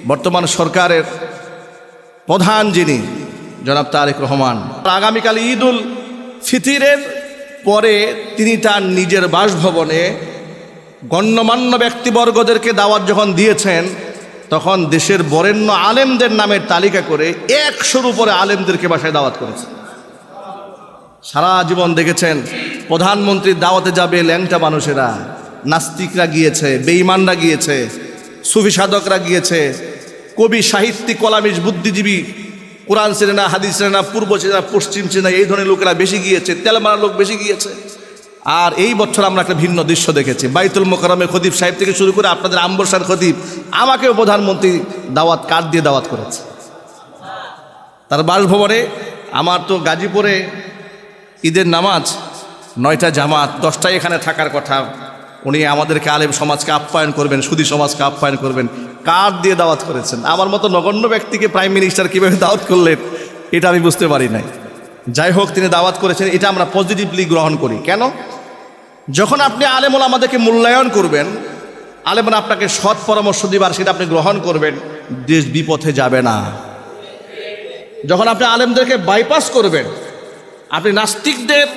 বর্তমান সরকারের প্রধান যিনি জনাব তারেক রহমান, আগামীকাল ঈদুল ফিতরের পরে তিনি তার নিজের বাসভবনে গণ্যমান্য ব্যক্তিবর্গদেরকে দাওয়াত যখন দিয়েছেন, তখন দেশের বরেণ্য আলেমদের নামের তালিকা করে 100-র উপরে আলেমদেরকে বাসায় দাওয়াত করেছেন। সারা জীবন দেখেছেন প্রধানমন্ত্রীর দাওয়াতে যাবে ল্যাংটা মানুষেরা, নাস্তিকরা গিয়েছে, বেঈমানরা গিয়েছে, সুফি সাধকরা গিয়েছে, কবি সাহিত্যিক কলামিস্ট বুদ্ধিজীবী, কোরআন চেনে না, হাদিস চেনে না, পূর্ব চেনে না, পশ্চিম চেনে না, এই ধরনের লোকেরা বেশি গিয়েছে, তেলমারা লোক বেশি গিয়েছে। আর এই বছর আমরা একটা ভিন্ন দৃশ্য দেখেছি। বাইতুল মোকাররমে খতিব সাহেব থেকে শুরু করে আপনাদের আম্বরসার খতিব, আমাকেও প্রধানমন্ত্রী দাওয়াত কার্ড দিয়ে দাওয়াত করেছে তার বাসভবনে। আমার তো গাজীপুরে ঈদের নামাজ 9টা জামাত, 10টায় এখানে থাকার কথা। উনি আমাদেরকে আলেম সমাজকে আপ্যায়ন করবেন, সুধী সমাজকে আপ্যায়ন করবেন, কার্ড দিয়ে দাওয়াত করেছেন। আমার মতো নগণ্য ব্যক্তিকে প্রাইম মিনিস্টার কীভাবে দাওয়াত করলেন এটা আমি বুঝতে পারি নাই। যাই হোক, তিনি দাওয়াত করেছেন, এটা আমরা পজিটিভলি গ্রহণ করি। কেন? যখন আপনি আলেম ওলামাদেরকে মূল্যায়ন করবেন, আলেমরা আপনাকে সৎ পরামর্শ দিবার, সেটা আপনি গ্রহণ করবেন, দেশ বিপথে যাবে না। যখন আপনি আলেমদেরকে বাইপাস করবেন, আপনি নাস্তিকদের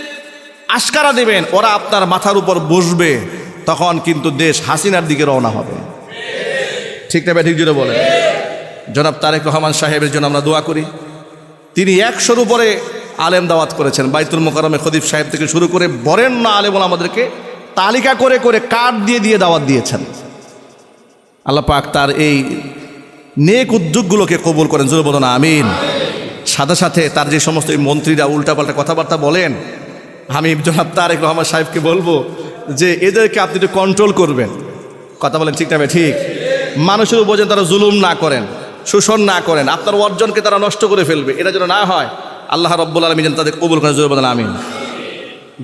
আশকারা দেবেন, ওরা আপনার মাথার উপর বসবে, তখন কিন্তু দেশ হাসিনার দিকে রওনা হবে। ঠিক না ঠিক জুড়ে বলেন। জনাব তারেক রহমান সাহেবের জন্য আমরা দোয়া করি। তিনি 100-র উপরে আলেম দাওয়াত করেছেন। বাইতুল মোকাররমে খতিব সাহেব থেকে শুরু করে বরেণ্য আলেম আমাদেরকে তালিকা করে করে কার্ড দিয়ে দিয়ে দাওয়াত দিয়েছেন। আল্লাহ পাক তার এই নেক উদ্যোগগুলোকে কবুল করেন, জোরে বলুন আমিন। সাথে সাথে তার যে সমস্ত মন্ত্রীরা উল্টাপাল্টা কথাবার্তা বলেন, আমি জনাব তারেক রহমান সাহেবকে বলবো যে এদেরকে আপনি একটু কন্ট্রোল করবেন। কথা বলেন ঠিক না ঠিক? মানুষের উপর যেন তারা জুলুম না করেন, শোষণ না করেন, আপনার অর্জনকে তারা নষ্ট করে ফেলবে, এটা যেন না হয়। আল্লাহ রাব্বুল আলামিন যেন তাদের কবুল করেন, জোরে বলেন আমিন।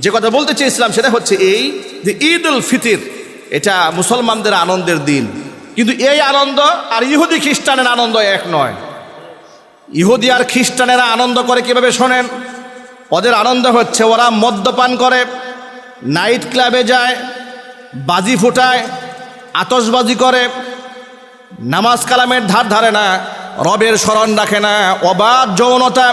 যে কথা বলতে চেয়েছিলাম সেটা হচ্ছে এই যে ঈদুল ফিতর এটা মুসলমানদের আনন্দের দিন, কিন্তু এই আনন্দ আর ইহুদি খ্রিস্টানের আনন্দ এক নয়। ইহুদি আর খ্রিস্টানেরা আনন্দ করে কিভাবে শোনেন? ওদের আনন্দ হচ্ছে ওরা মদ্যপান করে, নাইট ক্লাবে যায়, বাজি ফুটায়, আতশবাজি করে, নামাজ কালামের ধার ধারে না, রবের স্মরণ রাখে না, অবাধ যৌনতা,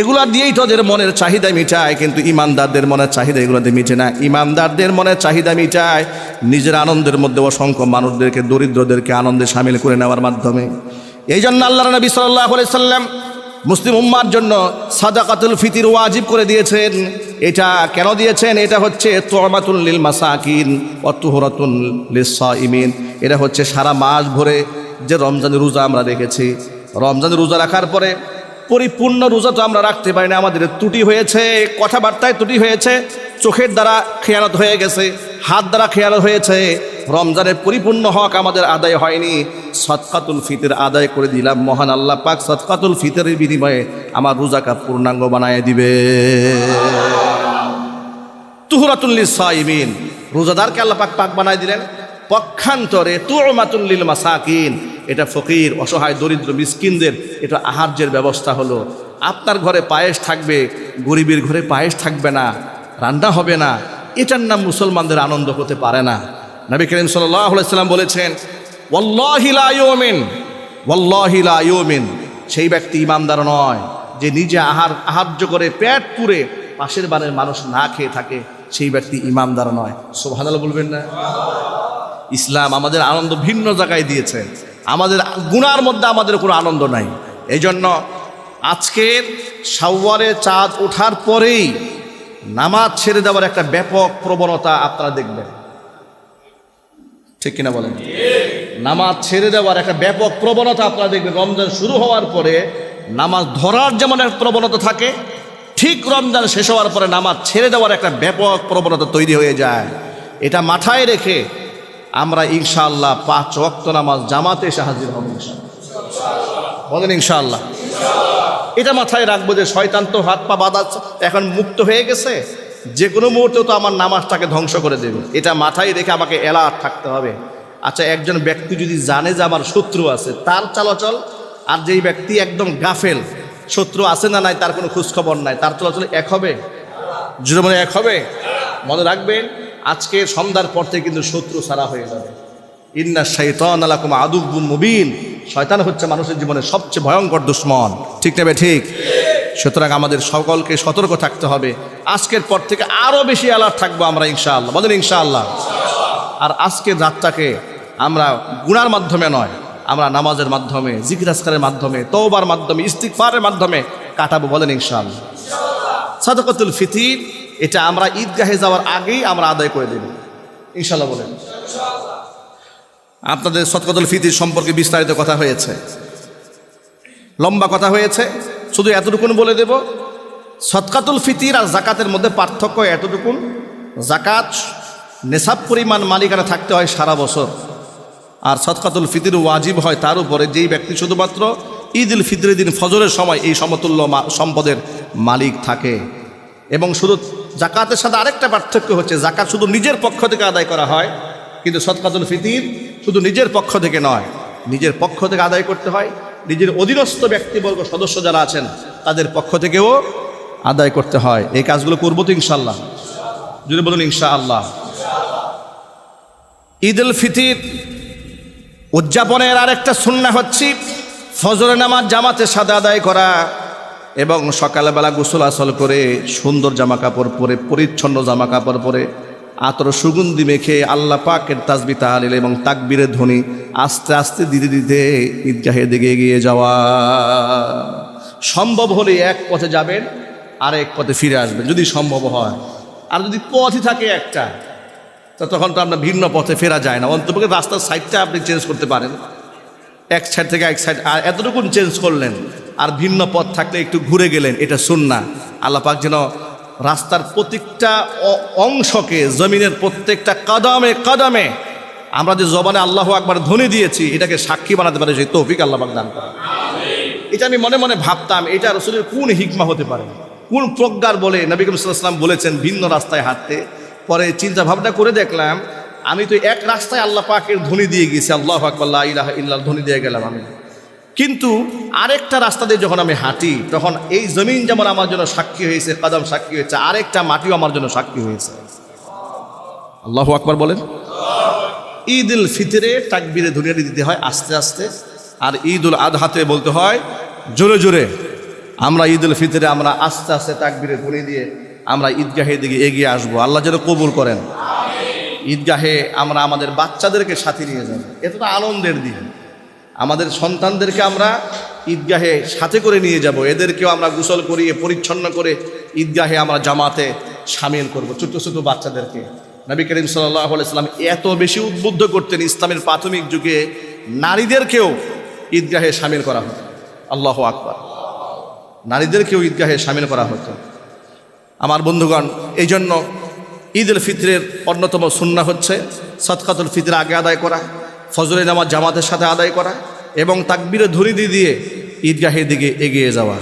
এগুলা দিয়েই তোদের মনের চাহিদা মিটায়। কিন্তু ইমানদারদের মনের চাহিদা এগুলোতে মিটে না। ইমানদারদের মনের চাহিদা মিটায় নিজের আনন্দের মধ্যে অসংখ্য মানুষদেরকে, দরিদ্রদেরকে আনন্দে সামিল করে নেওয়ার মাধ্যমে। এই জন্য আল্লাহর নবী সাল্লাল্লাহু আলাইহি সাল্লাম মুসলিম উম্মার জন্য সাদাকাতুল ফিতর ওয়াজিব করে দিয়েছেন। এটা কেন দিয়েছেন? এটা হচ্ছে তু'মাতুল লিল মাসাকিন ওয়া তুহরাতুন লিস-সাইমিন। এটা হচ্ছে সারা মাস ভরে যে রমজানের রোজা আমরা রেখেছি, রমজানের রোজা রাখার পরে পরিপূর্ণ রোজা তো আমরা রাখতে পারি না, আমাদের ত্রুটি হয়েছে, কথাবার্তায় ত্রুটি হয়েছে, চোখের দ্বারা খেয়ানত হয়ে গেছে, হাত দ্বারা খেয়ানত হয়েছে, রমজানের পরিপূর্ণ হক আমাদের আদায় হয়নি। সদকাতুল ফিতর আদায় করে দিলাম, মহান আল্লাহ পাক সদকাতুল ফিতরের বিনিময়ে আমার রোজাকে পূর্ণাঙ্গ বানায় দিবে। তুহরাতুল লিস-সাইমিন, রোজাদারকে আল্লাহ পাক পাক বানায় দিলেন। পক্ষান্তরে তু'মাতুল লিল মাসাকিন, এটা ফকির, অসহায়, দরিদ্র, মিসকিনদের এটা আহার্যের ব্যবস্থা হলো। আপনার ঘরে পায়েস থাকবে, গরিবের ঘরে পায়েস থাকবে না, রান্না হবে না, এটার নাম মুসলমানদের আনন্দ হতে পারে না। নবী করিম সাল্লাল্লাহু আলাইহি সাল্লাম বলেছেন, ওয়াল্লাহি লা ইউমিন, ওয়াল্লাহি লা ইউমিন, সেই ব্যক্তি ইমানদার নয় যে নিজে আহার্য করে পেট পুরে পাশের বাড়ির মানুষ না খেয়ে থাকে, সেই ব্যক্তি ইমানদার নয়। সুবহানাল্লাহ বলবেন না? ইসলাম আমাদের আনন্দ ভিন্ন জায়গায় দিয়েছে, আমাদের গুনার মধ্যে আমাদের কোনো আনন্দ নাই। এই জন্য আজকের শাওয়ালে চাঁদ ওঠার পরেই নামাজ ছেড়ে দেওয়ার একটা ব্যাপক প্রবণতা আপনারা দেখবেন, ঠিক কিনা বলেন? নামাজ ছেড়ে দেওয়ার একটা ব্যাপক প্রবণতা আপনারা দেখবেন। রমজান শুরু হওয়ার পরে নামাজ ধরার যেমন একটা প্রবণতা থাকে, ঠিক রমজান শেষ হওয়ার পরে নামাজ ছেড়ে দেওয়ার একটা ব্যাপক প্রবণতা তৈরি হয়ে যায়। এটা মাথায় রেখে আমরা ইনশাআল্লাহ 5 ওয়াক্ত নামাজ জামাতে এসে হাজির হব ইনশাআল্লাহ। বলেন ইনশাআল্লাহ। এটা মাথায় রাখবো যে শয়তান তো হাত পা বাঁধা এখন মুক্ত হয়ে গেছে, যে কোনো মুহূর্তে তো আমার নামাজটাকে ধ্বংস করে দেবে। এটা মাথায় রেখে আমাকে অ্যালার্ট থাকতে হবে। আচ্ছা, একজন ব্যক্তি যদি জানে যে আমার শত্রু আছে, তার চলাচল, আর যেই ব্যক্তি একদম গাফেল, শত্রু আছে না নাই তার কোনো খোঁজখবর নাই, তার চলাচল এক হবে? জোরে মনে এক হবে? মনে রাখবেন, আজকে সন্ধ্যার পর থেকে কিন্তু শত্রু সারা হয়ে যাবে। ইন্না শাইতানা লাকুম আদুউম মুবিন, শয়তান হচ্ছে মানুষের জীবনে সবচেয়ে ভয়ঙ্কর দুশ্মন, ঠিক নেবে ঠিক। সুতরাং আমাদের সকলকে সতর্ক থাকতে হবে। আজকের পর থেকে আরও বেশি অ্যালার্ট থাকবো আমরা ইনশাআল্লাহ, বলেন ইনশাআল্লাহ। আর আজকের রাতটাকে আমরা গুনার মাধ্যমে নয়, আমরা নামাজের মাধ্যমে, জিকির আজকারের মাধ্যমে, তওবার মাধ্যমে, ইস্তিগফারের মাধ্যমে কাটাবো, বলেন ইনশাআল্লাহ। সাদাকাতুল ফিতির এটা আমরা ঈদগাহে যাওয়ার আগেই আমরা আদায় করে দেব ইনশাআল্লাহ, বলেন। আপনাদের সাদাকাতুল ফিতির সম্পর্কে বিস্তারিত কথা হয়েছে, লম্বা কথা হয়েছে, শুধু এতটুকুন বলে দেব, সাদাকাতুল ফিতির আর যাকাতের মধ্যে পার্থক্য এতটুকুন, যাকাত নেশাব পরিমাণ মালিকানা থাকতে হয় সারা বছর, আর সাদকাতুল ফিতর ওয়াজিব হয় তার উপরে যেই ব্যক্তি শুধুমাত্র ঈদুল ফিতরের দিন ফজরের সময় এই সমতুল্য সম্পদের মালিক থাকে। এবং শুধু যাকাতের সাথে আরেকটা পার্থক্য হচ্ছে, যাকাত শুধু নিজের পক্ষ থেকে আদায় করা হয়, কিন্তু সাদকাতুল ফিতর শুধু নিজের পক্ষ থেকে নয়, নিজের পক্ষ থেকে আদায় করতে হয়, নিজের অধীনস্থ ব্যক্তিবর্গ সদস্য যারা আছেন তাদের পক্ষ থেকেও আদায় করতে হয়। এই কাজগুলো করবো তো ইনশাআল্লাহ, যদি বলুন ইনশাআল্লাহ। ঈদুল ফিতর উদযাপনের আরেকটা সুন্নাহ হচ্ছে ফজরের নামাজ জামাতের সাথে আদায় করা এবং সকালবেলা গোসল আসল করে সুন্দর জামা কাপড় পরে, পরিচ্ছন্ন জামা কাপড় পরে, আতর সুগন্ধি মেখে আল্লাহ পাকের তাসবিহ তাহলিল এবং তাকবীরের ধ্বনি আস্তে আস্তে দিতে দিতে ঈদগাহের দিকে এগিয়ে যাওয়া। সম্ভব হলে এক পথে যাবেন, আরেক পথে ফিরে আসবেন যদি সম্ভব হয়। আর যদি পথই থাকে একটা, তো তখন তো আপনার ভিন্ন পথে ফেরা যায় না। অন্তপক্ষে রাস্তার সাইডটা আপনি চেঞ্জ করতে পারেন, এক সাইড থেকে এক সাইড, আর এতটুকুন চেঞ্জ করলেন, আর ভিন্ন পথ থাকলে একটু ঘুরে গেলেন, এটা সুন্নাহ। আল্লাহ পাক যেন রাস্তার প্রত্যেকটা অংশকে, জমিনের প্রত্যেকটা কদমে কদমে আমরা যে জবানে আল্লাহু আকবার ধ্বনি দিয়েছি এটাকে সাক্ষী বানাতে পারে, সেই তৌফিক আল্লাহ পাক দান করেন। এটা আমি মনে মনে ভাবতাম, এটা রাসূলের কোন হিকমা হতে পারে, কোন প্রজ্ঞার বলে নবী করিম সাল্লাল্লাহু আলাইহি ওয়াসাল্লাম বলেছেন ভিন্ন রাস্তায় হাঁটতে। পরে চিন্তা ভাবনা করে দেখলাম, আমি তো এক রাস্তায় আল্লাহ পাকের ধ্বনি দিয়ে গেছি, আল্লাহু আকবার লা ইলাহা ইল্লাল্লাহ ধ্বনি দিয়ে গেলাম আমি, কিন্তু আরেকটা রাস্তা দিয়ে যখন আমি হাঁটি তখন এই জমিন যেমন আমার জন্য সাক্ষী হয়েছে, কদম সাক্ষী হয়েছে, আরেকটা মাটিও আমার জন্য সাক্ষী হয়েছে। আল্লাহু আকবার বলেন। ঈদুল ফিতরে তাকবীরে ধ্বনি দিতে হয় আস্তে আস্তে, আর ঈদুল আদহাতে বলতে হয় জোরে জোরে। আমরা ঈদুল ফিতরে আমরা আস্তে আস্তে তাকবীরে ধ্বনি দিয়ে আমরা ঈদগাহের দিকে এগিয়ে আসবো, আল্লাহ যেন কবুল করেন। ঈদগাহে আমরা আমাদের বাচ্চাদেরকে সাথে নিয়ে যাব, এটা তো আনন্দের দিন। আমাদের সন্তানদেরকে আমরা ঈদগাহে সাথে করে নিয়ে যাব, এদেরকেও আমরা গোসল করিয়ে পরিচ্ছন্ন করে ঈদগাহে আমরা জামাতে সামিল করব, ছোট ছোট বাচ্চাদেরকে। নবী করিম সাল্লাল্লাহু আলাইহি ওয়াসাল্লাম এত বেশি উদ্বুদ্ধ করতেন, ইসলামের প্রাথমিক যুগে নারীদেরকেও ঈদগাহে সামিল করা হতো। আল্লাহু আকবার, নারীদেরকেও ঈদগাহে সামিল করা হতো। আমার বন্ধুগণ, এই জন্য ঈদুল ফিতরের অন্যতম সুন্নাহ হচ্ছে সাদকাতুল ফিতর আগে আদায় করা, ফজরের নামাজ জামাতের সাথে আদায় করা এবং তাকবীরে ধ্বনি দিয়ে ঈদগাহের দিকে এগিয়ে যাওয়া।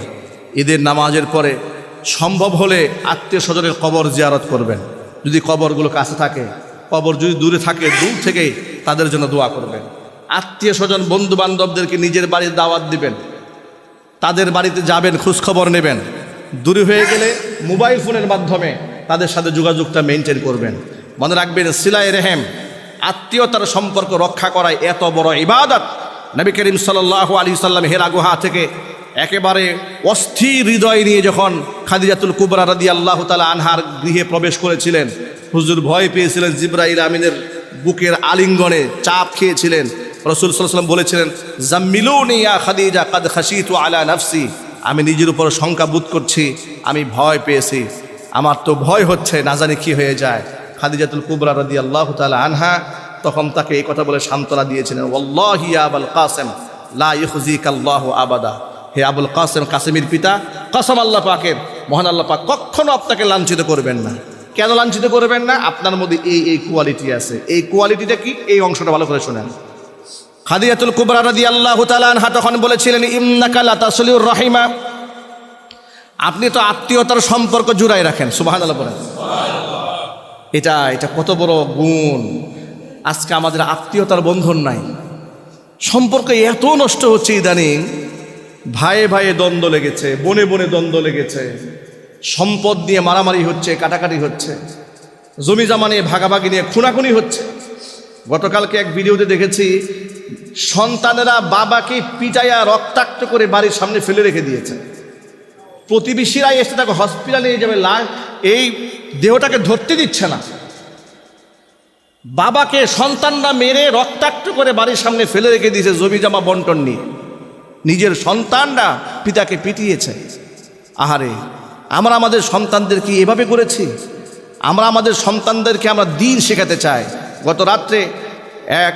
ঈদের নামাজের পরে সম্ভব হলে আত্মীয় স্বজনের কবর জিয়ারত করবেন, যদি কবরগুলো কাছে থাকে, কবর যদি দূরে থাকে দূর থেকেই তাদের জন্য দোয়া করবেন। আত্মীয় স্বজন বন্ধু বান্ধবদেরকে নিজের বাড়ির দাওয়াত দিবেন, তাদের বাড়িতে যাবেন, খোঁজখবর নেবেন। দূরে হয়ে গেলে মোবাইল ফোনের মাধ্যমে তাদের সাথে যোগাযোগটা মেনটেন করবেন। মনে রাখবেন, সিলায়ে রেহেম, আত্মীয়তার সম্পর্ক রক্ষা করায় এত বড় ইবাদত। নবী করিম সাল্লাল্লাহু আলাইহি সাল্লাম হেরা গুহা থেকে একেবারে অস্থির হৃদয় নিয়ে যখন খাদিজাতুল কুবরা রাদিয়াল্লাহু তাআলা আনহার গৃহে প্রবেশ করেছিলেন, হুজুর ভয় পেয়েছিলেন, জিবরাইল আমিনের বুকের আলিঙ্গনে চাপ খেয়েছিলেন। রাসূল সাল্লাল্লাহু আলাইহি ওয়াসাল্লাম বলেছিলেন, জাম্মিলুনি ইয়া খাদিজা কাদ খাশিতু আলা নাফসি, আমি নিজের উপর শঙ্কা বোধ করছি, আমি ভয় পেয়েছি, আমার তো ভয় হচ্ছে, না জানি কি হয়ে যায়। খাদিজাতুল কুবরা রাদিয়াল্লাহু তাআলা আনহা তখন তাকে এই কথা বলে সান্ত্বনা দিয়েছিলেন, ওয়াল্লাহি ইয়া আবুল কাসেম লা ইউখজিকাল্লাহু আবাদা, হে আবুল কাসেম, কাসেমের পিতা, কসম আল্লাহ পাকের, মহান আল্লাহ পাক কখনো আপনাকে লাঞ্ছিত করবেন না। কেন লাঞ্ছিত করবেন না? আপনার মধ্যে এই কোয়ালিটি আছে। এই কোয়ালিটিটা কি? এই অংশটা ভালো করে শোনেন। খাদিজাতুল কুবরা রাদিয়াল্লাহু তাআলা আনহা তখন বলেছিলেন, ইন্নাকা লা তাসলিউর রাহিমা, আপনি তো আত্মীয়তার সম্পর্ক জুড়াই রাখেন। সুবহানাল্লাহ বলেন। এটা কত বড় গুণ। আজকে আমাদের আত্মীয়তার বন্ধন নাই, সম্পর্ক এত নষ্ট হচ্ছে ইদানিং। ভাইয়ে ভাইয়ে দ্বন্দ্ব লেগেছে, বনে বনে দ্বন্দ্ব লেগেছে, সম্পদ নিয়ে মারামারি হচ্ছে, কাটাকাটি হচ্ছে, জমি জামা নিয়ে ভাগাভাগি নিয়ে খুনাখুনি হচ্ছে। গতকালকে এক ভিডিওতে দেখেছি, সন্তানেরা বাবাকে পিটাইয়া রক্তাক্ত করে বাড়ির সামনে ফেলে রেখে দিয়েছে। প্রতিবেশীরা এসে তাকে হসপিটালে নিয়ে যাবে, এই দেহটাকে ধরতে দিচ্ছে না। বাবাকে সন্তানরা মেরে রক্তাক্ত করে বাড়ির সামনে ফেলে রেখে দিয়েছে জমি জমা বন্টন নিয়ে। নিজের সন্তানরা পিতাকে পিটিয়েছে। আহারে, আমরা আমাদের সন্তানদেরকে এভাবে করেছি? আমরা আমাদের সন্তানদেরকে আমরা দিন শেখাতে চাই। গত রাত্রে এক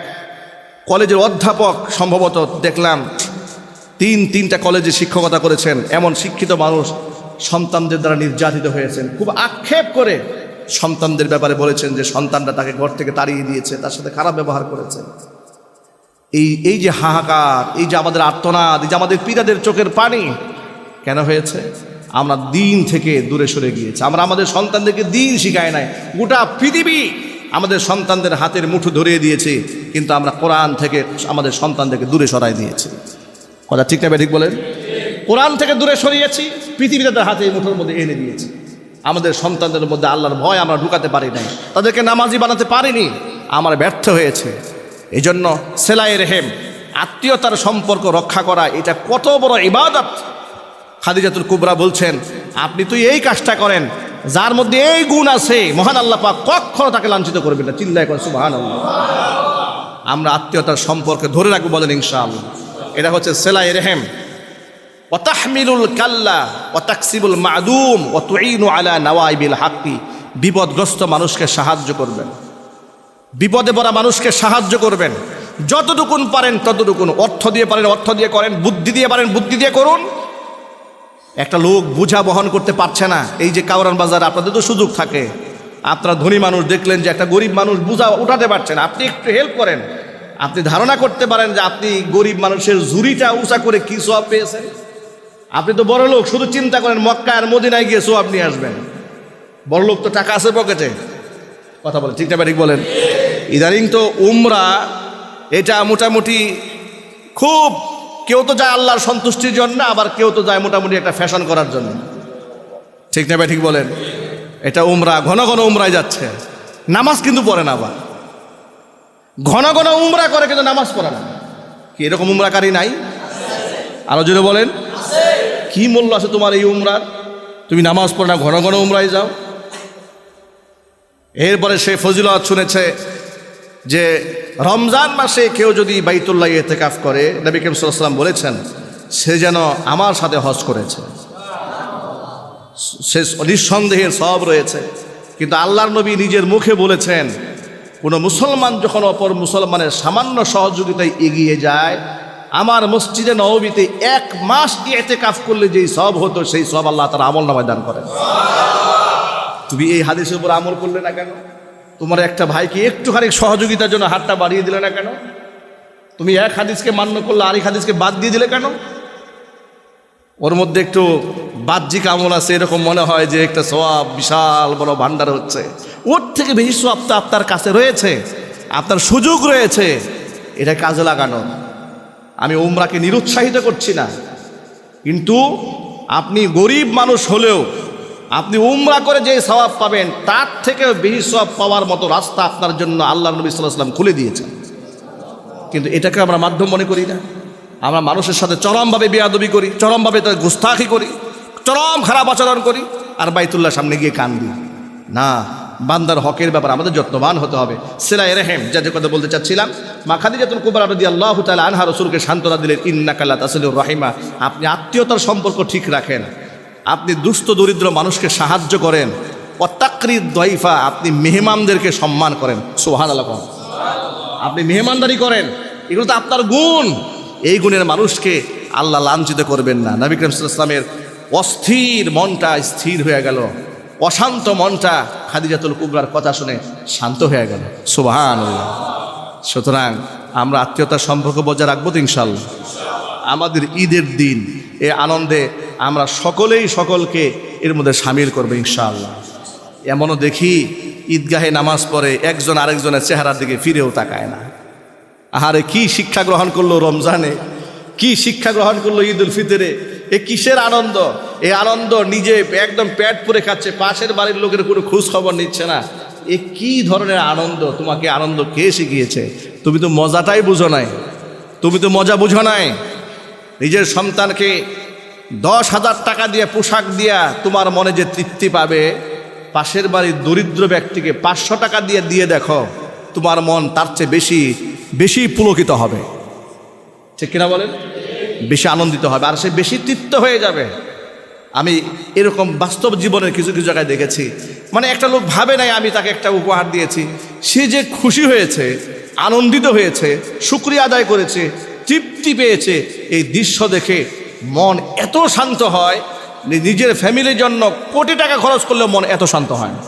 কলেজের অধ্যাপক, সম্ভবত দেখলাম তিনটা কলেজে শিক্ষকতা করেছেন, এমন শিক্ষিত মানুষ সন্তানদের দ্বারা নির্যাতিত হয়েছেন। খুব আক্ষেপ করে সন্তানদের ব্যাপারে বলেছেন যে সন্তানরা তাকে ঘর থেকে তাড়িয়ে দিয়েছে, তার সাথে খারাপ ব্যবহার করেছে। এই যে হাহাকার, এই যে আমাদের আর্তনাদ, এই যে আমাদের পিতাদের চোখের পানি কেন হয়েছে? আমরা দিন থেকে দূরে সরে গিয়েছি। আমরা আমাদের সন্তানদেরকে দিন শিখাই নাই। গোটা পৃথিবী আমাদের সন্তানদের হাতের মুঠো ধরিয়ে দিয়েছে, কিন্তু আমরা কোরআন থেকে আমাদের সন্তানদেরকে দূরে সরাই দিয়েছি। কথা ঠিক না ঠিক বলেন? কোরআন থেকে দূরে সরিয়েছি, পৃথিবী তাদের হাতে মুঠোর মধ্যে এনে দিয়েছি। আমাদের সন্তানদের মধ্যে আল্লাহর ভয় আমরা ঢুকাতে পারি নাই, তাদেরকে নামাজি বানাতে পারিনি, আমরা ব্যর্থ হয়েছে। এই জন্য সেলাই রেহেম, আত্মীয়তার সম্পর্ক রক্ষা করা, এটা কত বড় ইবাদত। খাদিজাতুল কুবরা বলছেন, আপনি তো এই কাজটা করেন, যার মধ্যে এই গুণ আছে, মহান আল্লাহ পাক কখনো তাকে লাঞ্ছিত করবেন না। চিল্লায় করে সুবহানাল্লাহ। আমরা আত্মীয়তার সম্পর্কে ধরে রাখবো, বলেন ইনশাআল্লাহ। এটা হচ্ছে সেলাই রেহেম। ওয়া তাহমিলুল কাল্লা ওয়া তাকসিবুল মাদুম ওয়া তুঈনু আলা নওয়াইবিল হাক্কি। বিপদগ্রস্ত মানুষকে সাহায্য করবেন, বিপদে পড়া মানুষকে সাহায্য করবেন, যতটুকুন পারেন ততটুকুন। অর্থ দিয়ে পারেন অর্থ দিয়ে করেন, বুদ্ধি দিয়ে পারেন বুদ্ধি দিয়ে করুন। একটা লোক বোঝা বহন করতে পারছে না, এই যে কাউরান বাজার, আপনাদের তো সুযোগ থাকে, আপনারা ধনী মানুষ দেখলেন যে একটা গরিব মানুষ বোঝা উঠাতে পারছেন, আপনি একটু হেল্প করেন। আপনি ধারণা করতে পারেন যে আপনি গরিব মানুষের ঝুড়িটা উঁচা করে কি সওয়াব পেয়েছেন। আপনি তো বড় লোক, শুধু চিন্তা করেন মক্কা আর মদিনায় গিয়ে সওয়াব নিয়ে আসবেন। বড় লোক তো টাকা আছে পকেটে, কথা বলেন ঠিক না ঠিক বলেন? ইদানিং তো উমরা এটা মোটামুটি খুব, কেউ তো যায় আল্লাহর সন্তুষ্টির জন্য, আবার কেউ তো যায় মোটামুটি একটা ফ্যাশন করার জন্য, ঠিক না ঠিক বলেন? এটা উমরা, ঘন ঘন উমরায় যাচ্ছে, নামাজ কিন্তু পড়ে না। আবার ঘন ঘন উমরা করে কিন্তু নামাজ পড়ে না। কি এরকম উমরাকারী নাই? আরো জোরে বলেন, কি মূল্য আছে তোমার এই উমরার? তুমি নামাজ পড়ে না, ঘন ঘন উমরায় যাও। এরপরে সে ফজিলত শুনেছে যে রমজান মাসে কেউ যদি বাইতুল্লাহ ইতিকাফ করে, নবী করিম সাল্লাল্লাহু আলাইহি ওয়াসাল্লাম বলেছেন সে যেন আমার সাথে হজ করেছে। সে নিঃসন্দেহের সওয়াব রয়েছে। কিন্তু আল্লাহর নবী নিজের মুখে বলেছেন, কোনো মুসলমান যখন অপর মুসলমানের সামান্য সহযোগিতায় এগিয়ে যায়, আমার মসজিদে নববীতে 1 মাস ইতিকাফ করলে যেই সওয়াব হতো, সেই সওয়াব আল্লাহ তাআলা আমলনামায় দান করেন। তুমি এই হাদিসের উপর আমল করলে না কেন? তোমার একটা ভাইকে একটুখানি সহযোগিতার জন্য হাতটা বাড়িয়ে দিলে না কেন? তুমি এক হাদিসকে মান্য করলে আরেক হাদিসকে বাদ দিয়ে দিলে কেন? ওর মধ্যে একটু বাহ্যিক আমল আছে, এরকম মনে হয় যে একটা সওয়াব বিশাল বড় ভান্ডার হচ্ছে। ওর থেকে বেশি সওয়াব তো আপনার কাছে রয়েছে, আপনার সুযোগ রয়েছে, এটা কাজে লাগানো। আমি উমরাকে নিরুৎসাহিত করছি না, কিন্তু আপনি গরিব মানুষ হলেও আপনি উমরা করে যে সওয়াব পাবেন, তার থেকে বেশি সওয়াব পাওয়ার মতো রাস্তা আপনার জন্য আল্লাহ নবী সাল্লাল্লাহু আলাইহি ওয়াসাল্লাম খুলে দিয়েছেন। কিন্তু এটাকে আমরা মাধ্যম মনে করি না। আমরা মানুষের সাথে চরমভাবে বেয়াদবি করি, চরমভাবে তার গুস্তাখি করি, চরম খারাপ আচরণ করি, আর বাইতুল্লাহর সামনে গিয়ে কান্দি। না, বান্দার হকের ব্যাপারে আমাদের যত্নবান হতে হবে। সিলাই রেহেম, যে কথা বলতে চাচ্ছিলাম, মা খাদিজাতুল কুবরা রাদিয়াল্লাহু তাআলা আনহা রাসূলকে সান্ত্বনা দিলেন, ইন্নাকা লা তাসিলুর রাহিমা। আপনি আত্মীয়তার সম্পর্ক ঠিক রাখেন, আপনি দুস্থ দরিদ্র মানুষকে সাহায্য করেন, ওয়াতাকরিদ দাইফা, আপনি মেহমানদেরকে সম্মান করেন। সুবহানাল্লাহ। আপনি মেহমানদারি করেন, এগুলো তো আপনার গুণ। এই গুণের মানুষকে আল্লাহ লাঞ্ছিত করবেন না। নবী করিম সাল্লাল্লাহু আলাইহি ওয়াসাল্লামের অস্থির মনটা স্থির হয়ে গেল, অশান্ত মনটা খাদিজাতুল কুবরার কথা শুনে শান্ত হয়ে গেল। সুবহানাল্লাহ। সুতরাং আমরা আত্মীয়তার সম্পর্ক বজায় রাখবো তো ইনশাআল্লাহ। আমাদের ঈদের দিন, এই আনন্দে আমরা সকলেই সকলকে এর মধ্যে সামিল করবো ইনশাআল্লাহ। এমনও দেখি ঈদগাহে নামাজ পড়ে একজন আরেকজনের চেহারার দিকে ফিরেও তাকায় না। আহারে কি শিক্ষা গ্রহণ করলো রমজানে, কি শিক্ষা গ্রহণ করলো ঈদুল ফিতরে, এ কিসের আনন্দ? এই আনন্দ নিজে একদম পেট পুরে খাচ্ছে, পাশের বাড়ির লোকের কোনো খোঁজ খবর নিচ্ছে না। এ কি ধরনের আনন্দ? তোমাকে আনন্দ কে শিখিয়েছে? তুমি তো মজাটাই বুঝো নাই। তুমি তো মজা বুঝো নাই। নিজের সন্তানকে 10,000 টাকা দিয়ে পোশাক দিয়া তোমার মনে যে তৃপ্তি পাবে, পাশের বাড়ির দরিদ্র ব্যক্তিকে 500 টাকা দিয়ে দিয়ে দেখো, তোমার মন তার চেয়ে বেশি বেশি পুলকিত হবে। ঠিক কিনা বলেন? বেশি আনন্দিত হবে, আর সে বেশি তৃপ্ত হয়ে যাবে। আমি এরকম বাস্তব জীবনের কিছু কিছু জায়গায় দেখেছি, মানে একটা লোক ভাবে নাই আমি তাকে একটা উপহার দিয়েছি, সে যে খুশি হয়েছে, আনন্দিত হয়েছে, শুকরিয়া আদায় করেছে, তৃপ্তি পেয়েছে, এই দৃশ্য দেখে মন এত শান্ত হয়, নিজের ফ্যামিলির জন্য কোটি টাকা খরচ করলেও মন এত শান্ত হয় না।